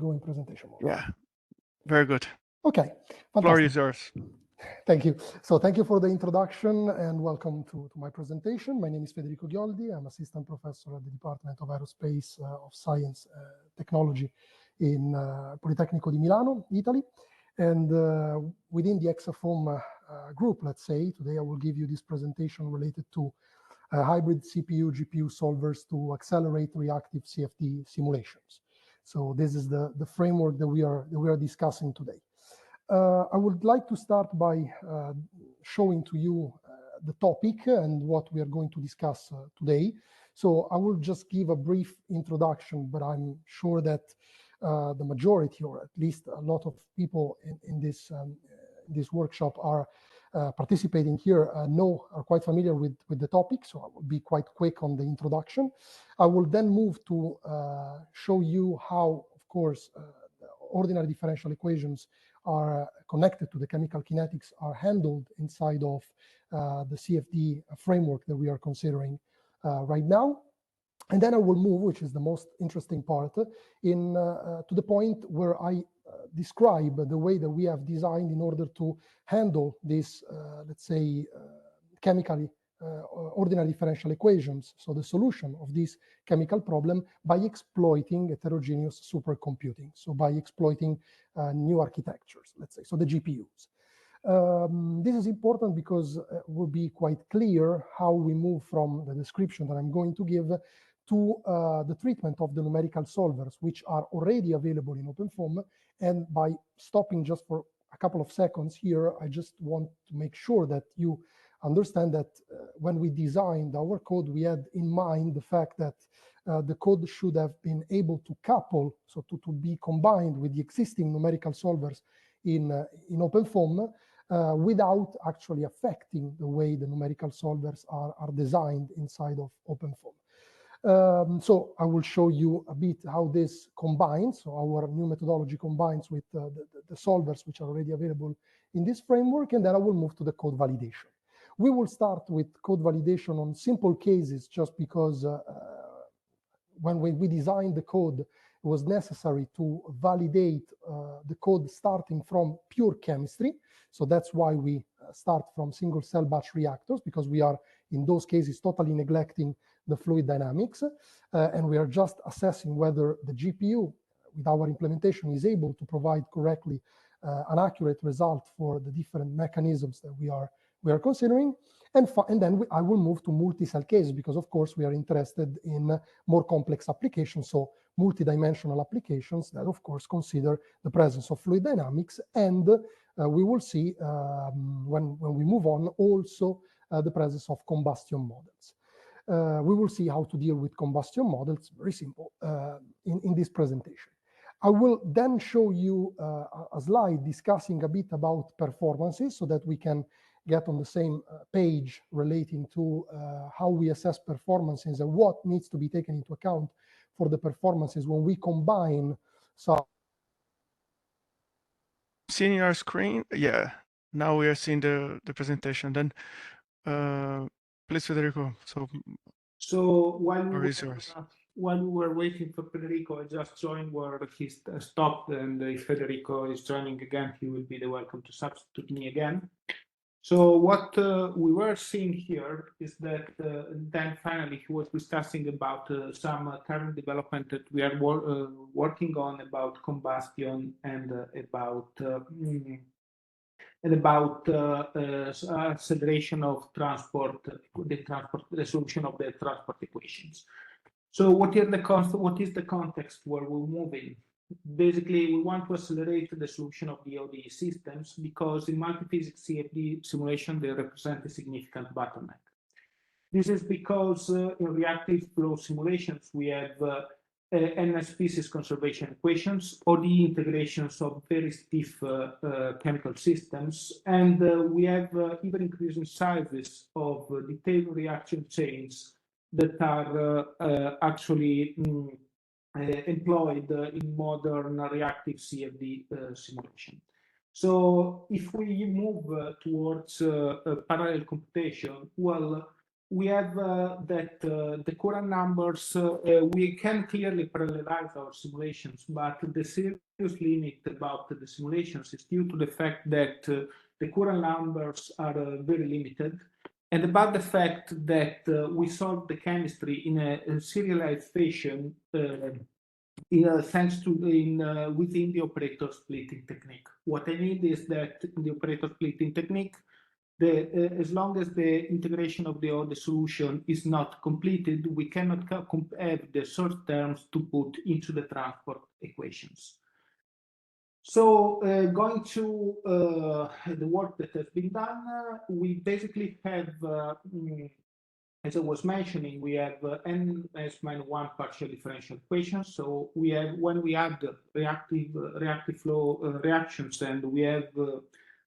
go in presentation mode. Yeah, very good. Okay, fantastic. Floor is yours. Thank you. So thank you for the introduction and welcome to my presentation. My name is Federico Ghioldi. I'm assistant professor at the Department of Aerospace of Science Technology in Politecnico de Milano, Italy. And within the exaFOAM group, let's say, today I will give you this presentation related to hybrid CPU-GPU solvers to accelerate reactive CFD simulations. So this is the framework that we are discussing today. I would like to start by showing to you the topic and what we are going to discuss today. So I will just give a brief introduction, but I'm sure that the majority, or at least a lot of people in this workshop are participating here are quite familiar with the topic, so I will be quite quick on the introduction. I will then move to show you how, of course, ordinary differential equations are connected to the chemical kinetics are handled inside of the CFD framework that we are considering right now. And then I will move, which is the most interesting part, to the point where I describe the way that we have designed in order to handle this, let's say, chemically ordinary differential equations, so the solution of this chemical problem by exploiting heterogeneous supercomputing, so by exploiting new architectures, let's say, so the GPUs. This is important because it will be quite clear how we move from the description that I'm going to give to the treatment of the numerical solvers, which are already available in OpenFOAM. And by stopping just for a couple of seconds here, I just want to make sure that you understand that when we designed our code, we had in mind the fact that the code should have been able to couple, so to be combined with the existing numerical solvers in OpenFOAM without actually affecting the way the numerical solvers are designed inside of OpenFOAM. So I will show you a bit how this combines, so our new methodology combines with the solvers which are already available in this framework, and then I will move to the code validation. We will start with code validation on simple cases just because when we designed the code, it was necessary to validate the code starting from pure chemistry. So that's why we start from single cell batch reactors, because we are in those cases totally neglecting the fluid dynamics. And we are just assessing whether the GPU with our implementation is able to provide correctly an accurate result for the different mechanisms that we are considering. And then I will move to multi-cell cases because, of course, we are interested in more complex applications, so multidimensional applications that, of course, consider the presence of fluid dynamics. And we will see when we move on also the presence of combustion models. We will see how to deal with combustion models, very simple, in this presentation. I will then show you a slide discussing a bit about performances so that we can get on the same page relating to how we assess performances and what needs to be taken into account for the performances when we combine. So, seeing your screen, yeah. Now we are seeing the presentation. Then, please, Federico. So while we were waiting for Federico, I just joined where he stopped, and if Federico is joining again, he will be welcome to substitute me again. So what we were seeing here is that then finally he was discussing about some current development that we are working on about combustion and about acceleration of transport, the solution of the transport equations. So what is the context where we're moving? Basically, we want to accelerate the solution of the ODE systems because in multiphysics CFD simulation, they represent a significant bottleneck. This is because in reactive flow simulations, we have n species conservation equations, ODE integrations of very stiff chemical systems, and we have even increasing sizes of detailed reaction chains that are actually employed in modern reactive CFD simulation. So if we move towards parallel computation, well, we have that the current numbers, we can clearly parallelize our simulations, but the serious limit about the simulations is due to the fact that the current numbers are very limited, and about the fact that we solve the chemistry in a serialized fashion thanks to within the operator splitting technique. What I mean is that in the operator splitting technique, as long as the integration of the solution is not completed, we cannot have the source terms to put into the transport equations. So going to the work that has been done, we basically have, as I was mentioning, we have n-1 partial differential equations. So we have, when we add reactive flow reactions and we have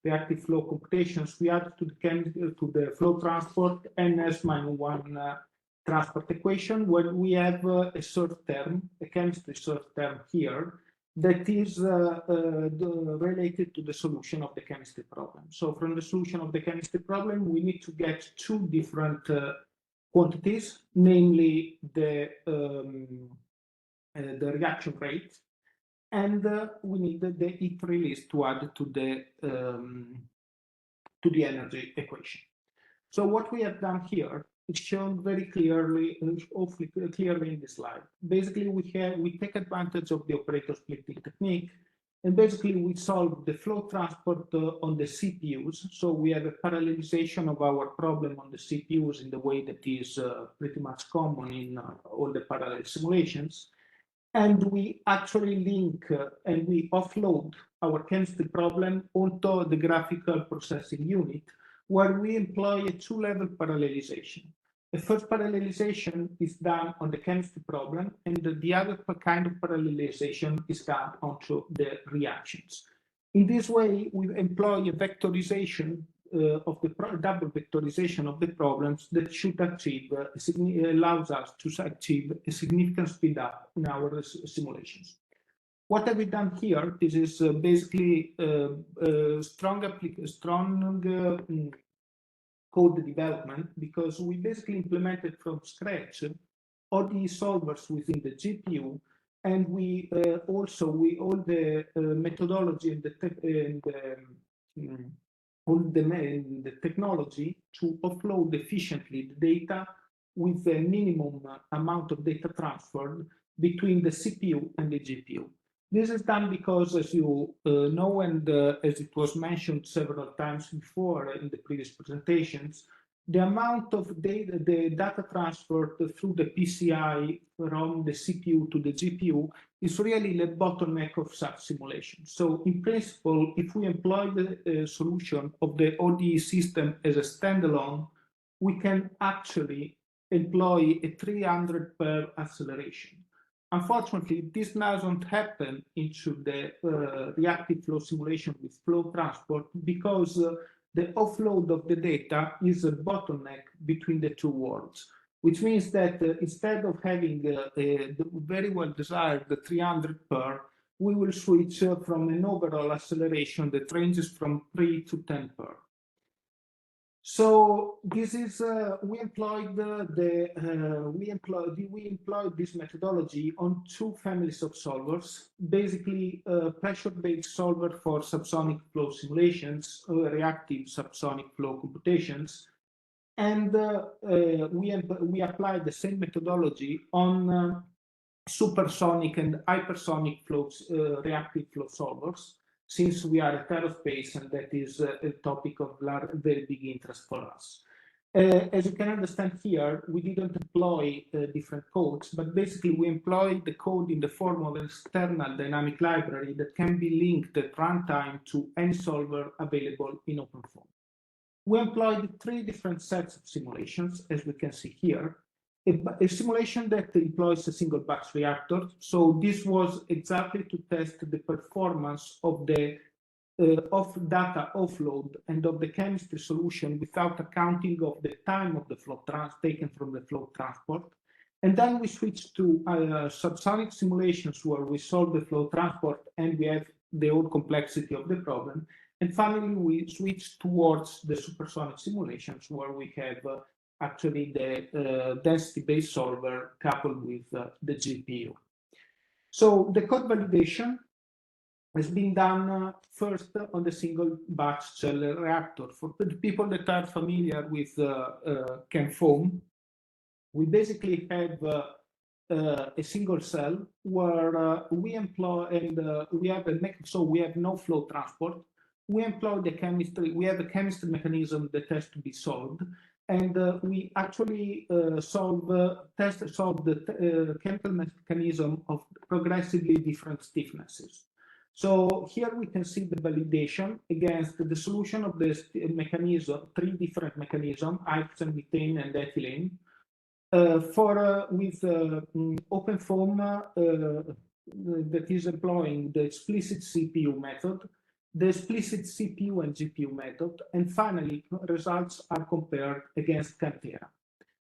reactive flow computations, we add to the flow transport n-1 transport equation, where we have a source term, a chemistry source term here, that is related to the solution of the chemistry problem. So from the solution of the chemistry problem, we need to get two different quantities, namely the reaction rate, and we need the heat release to add to the energy equation. So what we have done here is shown very clearly, hopefully clearly in this slide. Basically, we take advantage of the operator splitting technique, and basically we solve the flow transport on the CPUs. So we have a parallelization of our problem on the CPUs in the way that is pretty much common in all the parallel simulations. And we actually link and we offload our chemistry problem onto the graphical processing unit, where we employ a two-level parallelization. The first parallelization is done on the chemistry problem, and the other kind of parallelization is done onto the reactions. In this way, we employ a vectorization of the double vectorization of the problems that should achieve, allows us to achieve a significant speed up in our simulations. What have we done here? This is basically strong code development, because we basically implemented from scratch all the solvers within the GPU, and we all the methodology and the technology to offload efficiently the data with a minimum amount of data transferred between the CPU and the GPU. This is done because, as you know, and as it was mentioned several times before in the previous presentations, the amount of data, the data transferred through the PCI from the CPU to the GPU is really the bottleneck of such simulations. So in principle, if we employ the solution of the ODE system as a standalone, we can actually employ a 300 per acceleration. Unfortunately, this doesn't happen into the reactive flow simulation with flow transport, because the offload of the data is a bottleneck between the two worlds, which means that instead of having the very well desired 300 per, we will switch from an overall acceleration that ranges from 3 to 10 per. So this is we employed this methodology on two families of solvers. Basically, pressure-based solver for subsonic flow simulations, reactive subsonic flow computations, and we applied the same methodology on supersonic and hypersonic flows, reactive flow solvers, since we are at aerospace, and that is a topic of very big interest for us. As you can understand here, we didn't employ different codes, but basically we employed the code in the form of an external dynamic library that can be linked at runtime to any solver available in OpenFOAM. We employed three different sets of simulations, as we can see here. A simulation that employs a single batch reactor. So this was exactly to test the performance of the data offload and of the chemistry solution without accounting of the time of the flow taken from the flow transport. And then we switched to subsonic simulations where we solve the flow transport and we have the whole complexity of the problem. And finally, we switched towards the supersonic simulations where we have actually the density-based solver coupled with the GPU. So the code validation has been done first on the single batch cell reactor. For the people that are familiar with exaFOAM, we basically have a single cell where we employ, and we have we have no flow transport. We employ the chemistry, we have a chemistry mechanism that has to be solved, and we actually solve the chemical mechanism of progressively different stiffnesses. So here we can see the validation against the solution of the mechanism, 3 different mechanisms, hydrogen, methane, and ethylene. With openFOAM that is employing the explicit CPU method, the explicit CPU and GPU method, and finally results are compared against Cantera.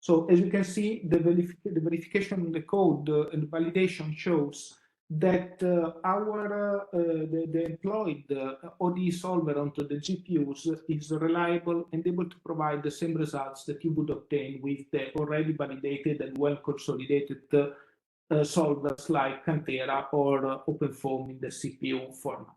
So as you can see, the verification in the code and validation shows that the employed ODE solver onto the GPUs is reliable and able to provide the same results that you would obtain with the already validated and well-consolidated solvers like Cantera or openFOAM in the CPU format.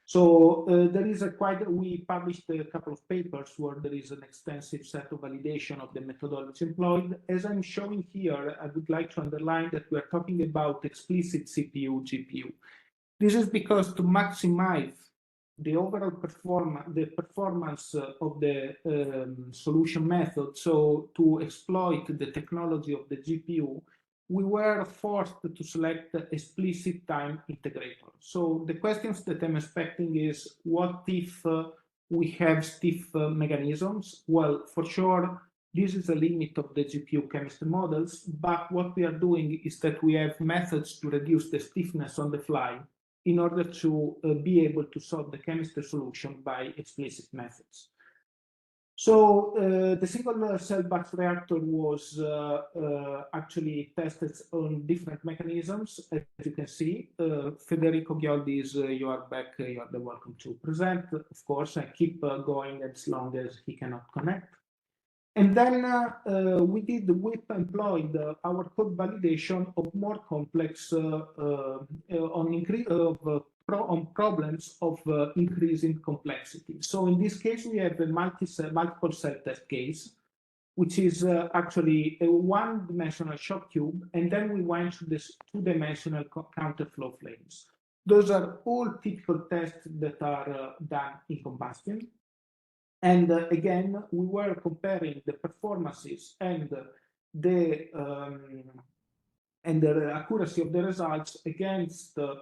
So there is we published a couple of papers where there is an extensive set of validation of the methodology employed. As I'm showing here, I would like to underline that we are talking about explicit CPU, GPU. This is because to maximize the overall performance of the solution method, so to exploit the technology of the GPU, we were forced to select explicit time integrator. So the questions that I'm expecting is, what if we have stiff mechanisms? Well, for sure, this is a limit of the GPU chemistry models, but what we are doing is that we have methods to reduce the stiffness on the fly in order to be able to solve the chemistry solution by explicit methods. So the single cell batch reactor was actually tested on different mechanisms. As you can see, Federico Ghioldi is, you are back, you are welcome to present, of course, and keep going as long as he cannot connect. And then we employed our code validation of more complex on problems of increasing complexity. So in this case, we have a multiple cell test case, which is actually a one-dimensional shock tube, and then we went to this two-dimensional counterflow flames. Those are all typical tests that are done in combustion. And again, we were comparing the performances and the accuracy of the results against the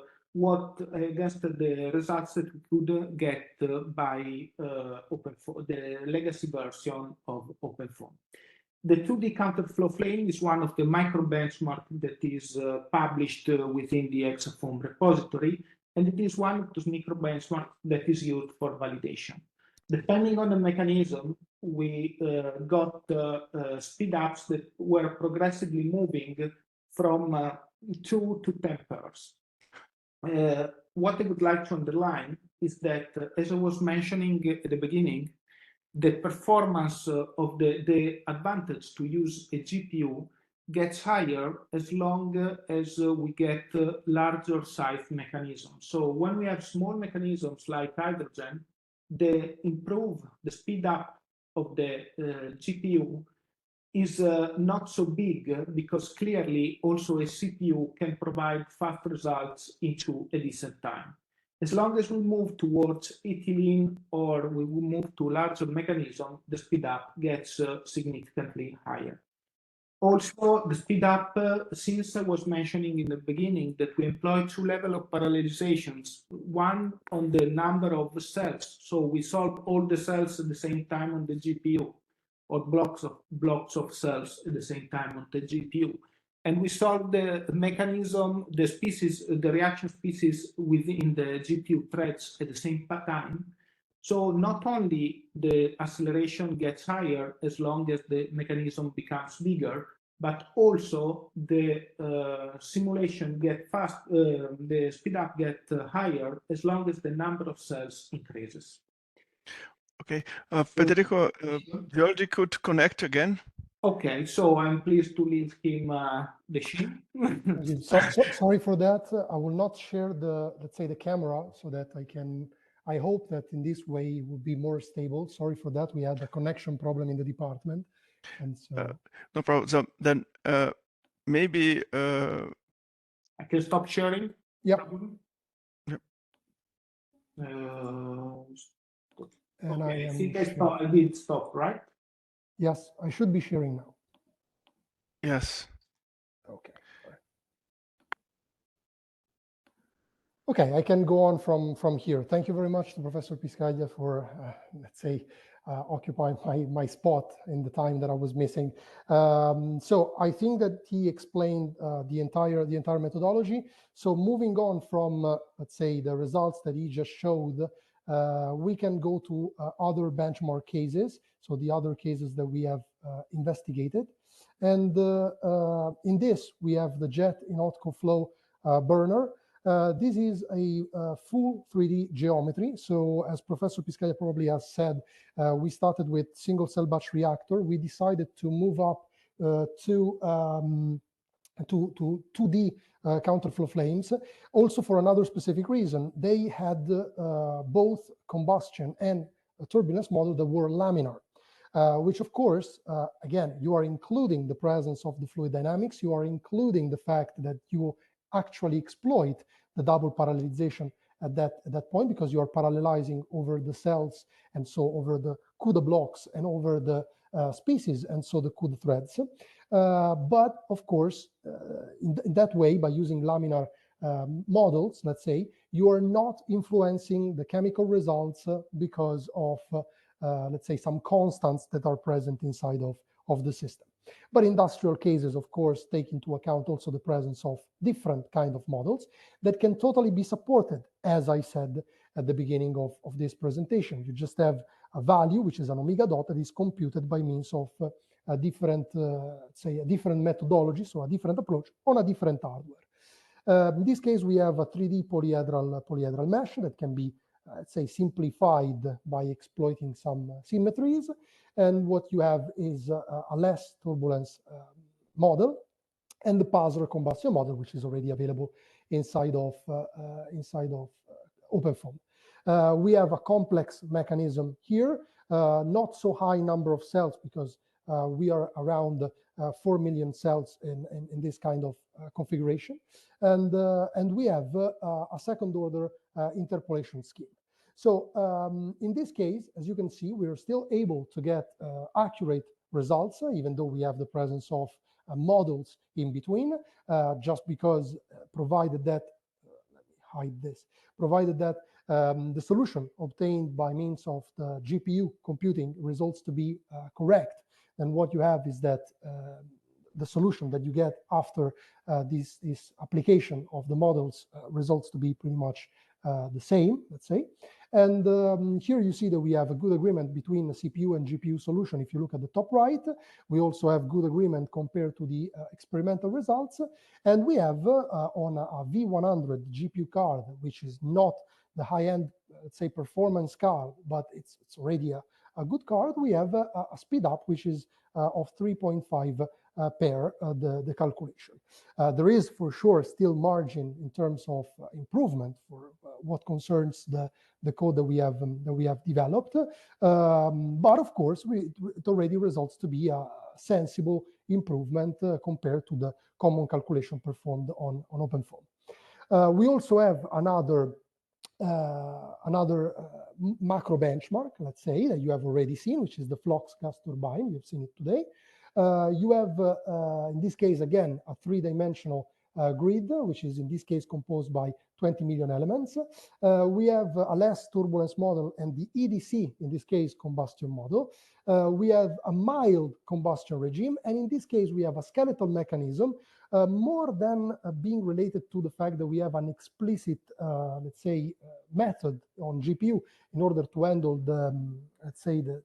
results that we could get by openFOAM, the legacy version of openFOAM. The 2D counterflow flame is one of the micro benchmarks that is published within the exaFOAM repository, and it is one of those micro benchmarks that is used for validation. Depending on the mechanism, we got speed ups that were progressively moving from 2 to 10 pairs. What I would like to underline is that, as I was mentioning at the beginning, the performance of the advantage to use a GPU gets higher as long as we get larger size mechanisms. So when we have small mechanisms like hydrogen, the speed up of the GPU is not so big, because clearly also a CPU can provide fast results into a decent time. As long as we move towards ethylene or we move to larger mechanism, the speed up gets significantly higher. Also, the speed up, since I was mentioning in the beginning that we employ 2 levels of parallelizations, one on the number of cells. So we solve all the cells at the same time on the GPU, or blocks of cells at the same time on the GPU. And we solve the mechanism, the reaction species within the GPU threads at the same time. So not only the acceleration gets higher as long as the mechanism becomes bigger, but also the simulation gets fast, the speed up gets higher as long as the number of cells increases. Okay, Federico, Ghioldi could connect again. Okay, so I'm pleased to leave him the sheet. Sorry for that. I will not share the, let's say, the camera so that I hope that in this way it will be more stable. Sorry for that. We had a connection problem in the department. And so. No problem. So then maybe. I can stop sharing? Yep. Yep. And okay, I think I did stop, right? Yes, I should be sharing now. Yes. Okay. Okay, I can go on from here. Thank you very much to Professor Piscaglia for, let's say, occupying my spot in the time that I was missing. So I think that he explained the entire methodology. So moving on from, let's say, the results that he just showed, we can go to other benchmark cases. So the other cases that we have investigated. And in this, we have the jet in Otco flow burner. This is a full 3D geometry. So as Professor Piscaglia probably has said, we started with single cell batch reactor. We decided to move up to 2D counterflow flames, also for another specific reason. They had both combustion and a turbulence model that were laminar. Which of course, again, you are including the presence of the fluid dynamics, you are including the fact that you actually exploit the double parallelization at that point, because you are parallelizing over the cells and so over the CUDA blocks and over the species and so the CUDA threads. But of course, in that way, by using laminar models, let's say, you are not influencing the chemical results because of let's say, some constants that are present inside of the system. But industrial cases, of course, take into account also the presence of different kind of models that can totally be supported, as I said at the beginning of this presentation. You just have a value, which is an omega dot, that is computed by means of a different, say, a different methodology, so a different approach on a different hardware. In this case, we have a 3D polyhedral mesh that can be let's say, simplified by exploiting some symmetries. And what you have is a less turbulence model and the Passer combustion model, which is already available inside of OpenFOAM. We have a complex mechanism here, not so high number of cells because we are around 4 million cells in this kind of configuration. And we have a second order interpolation scheme. So in this case, as you can see, we are still able to get accurate results, even though we have the presence of models in between, just because provided that, let me hide this, provided that the solution obtained by means of the GPU computing results to be correct. And what you have is that the solution that you get after this application of the models results to be pretty much the same, let's say. And here you see that we have a good agreement between the CPU and GPU solution. If you look at the top right, we also have good agreement compared to the experimental results. And we have on a V100 GPU card, which is not the high-end, let's say, performance card, but it's already a good card. We have a speed up, which is of 3.5 pair the calculation. There is for sure still margin in terms of improvement for what concerns the code that we have developed, but of course it already results to be a sensible improvement compared to the common calculation performed on OpenFOAM. We also have another macro benchmark, let's say, that you have already seen, which is the flux gas turbine. You've seen it today. You have, in this case, again, a three-dimensional grid, which is in this case composed by 20 million elements. We have a less turbulence model and the EDC, in this case, combustion model. We have a mild combustion regime, and in this case, we have a skeletal mechanism, more than being related to the fact that we have an explicit, let's say, method on GPU in order to handle the, let's say, the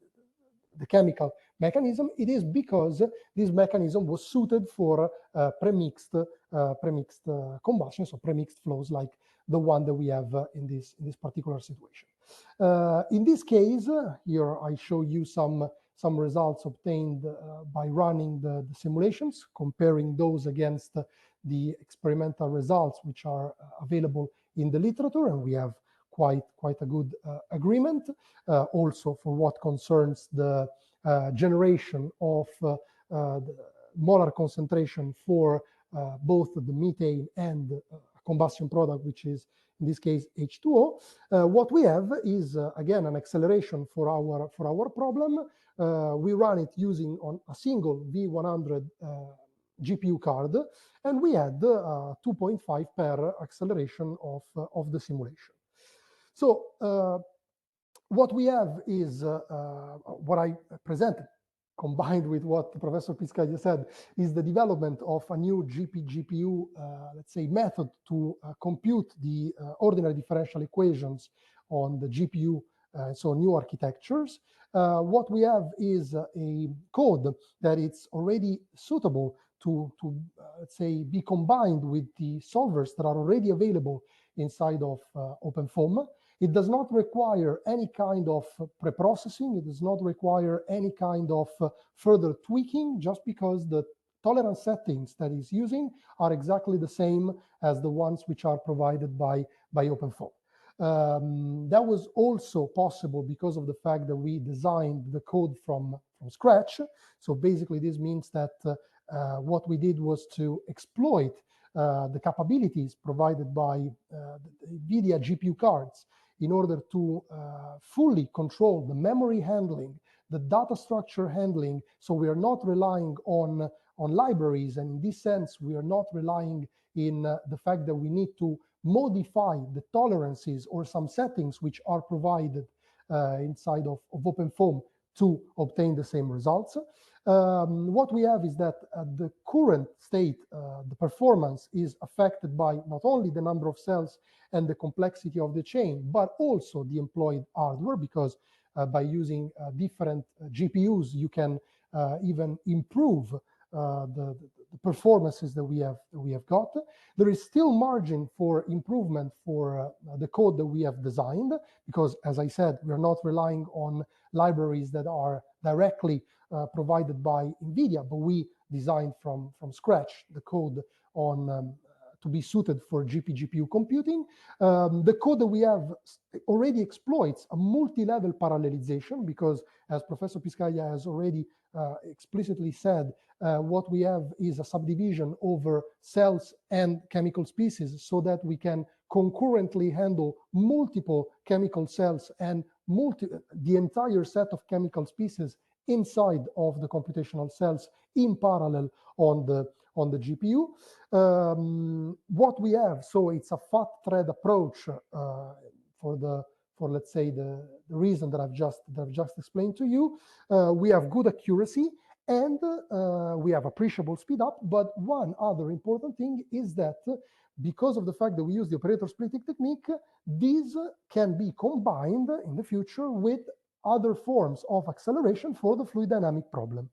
chemical mechanism. It is because this mechanism was suited for premixed combustion, so premixed flows like the one that we have in this particular situation. In this case, here I show you some some results obtained by running the simulations, comparing those against the experimental results which are available in the literature, and we have quite a good agreement. Also for what concerns the generation of the molar concentration for both the methane and combustion product, which is in this case H2O. What we have is again an acceleration for our problem. We run it using on a single V100 GPU card, and we had 2.5 per acceleration of the simulation. So what we have is what I presented, combined with what Professor Piscaglia said, is the development of a new GPU, let's say, method to compute the ordinary differential equations on the GPU, so new architectures. What we have is a code that it's already suitable to let's say, be combined with the solvers that are already available inside of OpenFOAM. It does not require any kind of pre-processing. It does not require any kind of further tweaking, just because the tolerance settings that it's using are exactly the same as the ones which are provided by OpenFOAM. That was also possible because of the fact that we designed the code from scratch. So basically, this means that what we did was to exploit the capabilities provided by the NVIDIA GPU cards in order to fully control the memory handling, the data structure handling. So we are not relying on libraries, and in this sense, we are not relying in the fact that we need to modify the tolerances or some settings which are provided inside of OpenFOAM to obtain the same results. What we have is that the current state, the performance is affected by not only the number of cells and the complexity of the chain, but also the employed hardware, because by using different GPUs, you can even improve the performances that we have got. There is still margin for improvement for the code that we have designed, because, as I said, we are not relying on libraries that are directly provided by NVIDIA, but we designed from scratch the code on to be suited for GPU computing. The code that we have already exploits a multi-level parallelization, because, as Professor Piscaglia has already explicitly said, what we have is a subdivision over cells and chemical species, so that we can concurrently handle multiple chemical cells and the entire set of chemical species inside of the computational cells in parallel on the GPU. What we have, so it's a fat thread approach for let's say the reason that I've just explained to you. We have good accuracy, and we have appreciable speed up. But one other important thing is that because of the fact that we use the operator splitting technique, these can be combined in the future with other forms of acceleration for the fluid dynamic problem.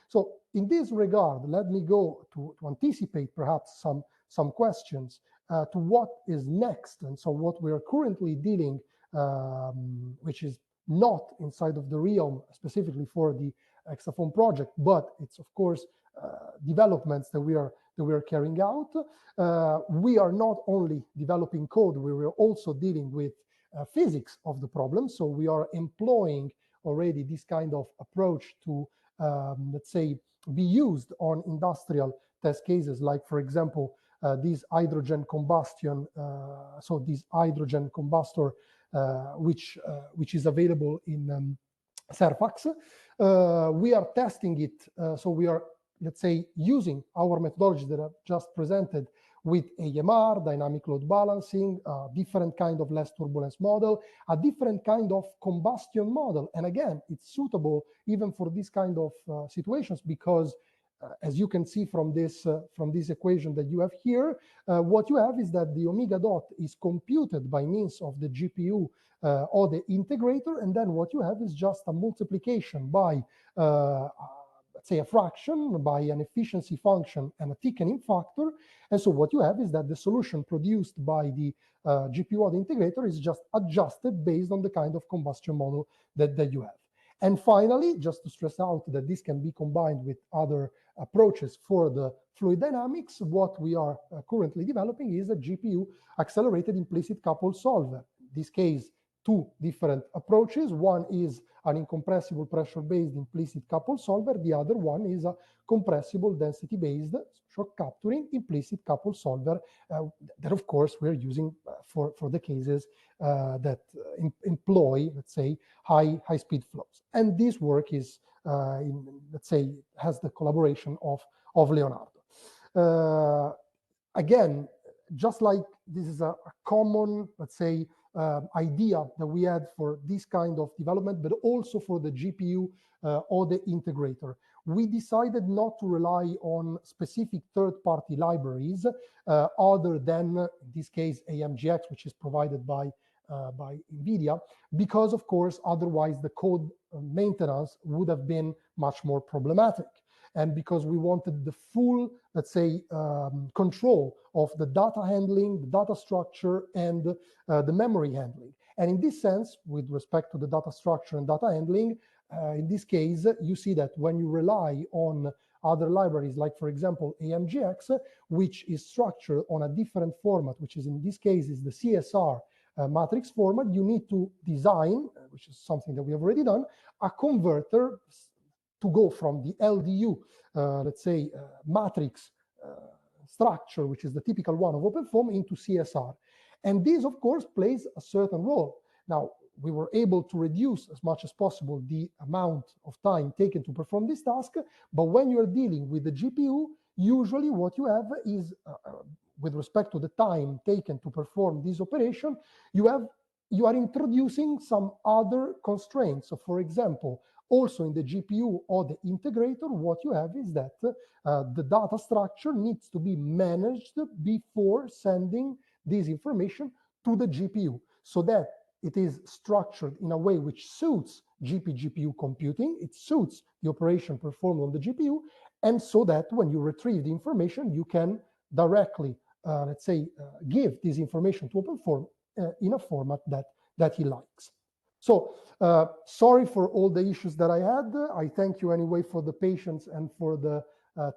So in this regard, let me go to anticipate perhaps some questions to what is next. And so what we are currently dealing, which is not inside of the realm specifically for the exaFOAM project, but it's of course developments that we are carrying out. We are not only developing code, we are also dealing with physics of the problem. So we are employing already this kind of approach to, let's say, be used on industrial test cases, like, for example, this hydrogen combustion, so this hydrogen combustor, which is available in Serfax. We are testing it, so we are, let's say, using our methodology that I've just presented with AMR, dynamic load balancing, different kind of less turbulence model, a different kind of combustion model. And again, it's suitable even for this kind of situations, because as you can see from this equation that you have here, what you have is that the omega dot is computed by means of the GPU or the integrator, and then what you have is just a multiplication by let's say a fraction, by an efficiency function and a thickening factor. And so what you have is that the solution produced by the GPU or the integrator is just adjusted based on the kind of combustion model that you have. And finally, just to stress out that this can be combined with other approaches for the fluid dynamics, what we are currently developing is a GPU accelerated implicit coupled solver. In this case, two different approaches. One is an incompressible pressure-based implicit coupled solver. The other one is a compressible density-based shock capturing implicit coupled solver that, of course, we're using for the cases that employ, let's say, high-speed flows. And this work is, let's say, has the collaboration of Leonardo. Again, just like this is a common, let's say, idea that we had for this kind of development, but also for the GPU or the integrator. We decided not to rely on specific third-party libraries other than, in this case, AMGX, which is provided by NVIDIA, because, of course, otherwise the code maintenance would have been much more problematic. And because we wanted the full, let's say, control of the data handling, the data structure, and the memory handling. And in this sense, with respect to the data structure and data handling, in this case, you see that when you rely on other libraries, like, for example, AMGX, which is structured on a different format, which is in this case is the CSR matrix format, you need to design, which is something that we have already done, a converter to go from the LDU, let's say, matrix structure, which is the typical one of OpenFOAM, into CSR. And this, of course, plays a certain role. Now, we were able to reduce as much as possible the amount of time taken to perform this task, but when you're dealing with the GPU, usually what you have is, with respect to the time taken to perform this operation, you are introducing some other constraints. So, for example, also in the GPU or the integrator, what you have is that the data structure needs to be managed before sending this information to the GPU, so that it is structured in a way which suits GPU computing, it suits the operation performed on the GPU, and so that when you retrieve the information, you can directly, let's say, give this information to OpenFOAM in a format that he likes. So sorry for all the issues that I had. I thank you anyway for the patience and for the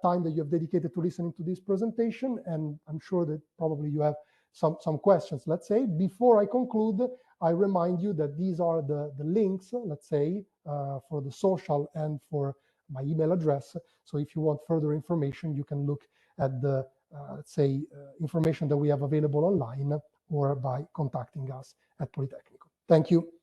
time that you have dedicated to listening to this presentation. And I'm sure that probably you have some questions, let's say. Before I conclude, I remind you that these are the links, let's say, for the social and for my email address. So if you want further information, you can look at the, let's say, information that we have available online or by contacting us at Politecnico. Thank you.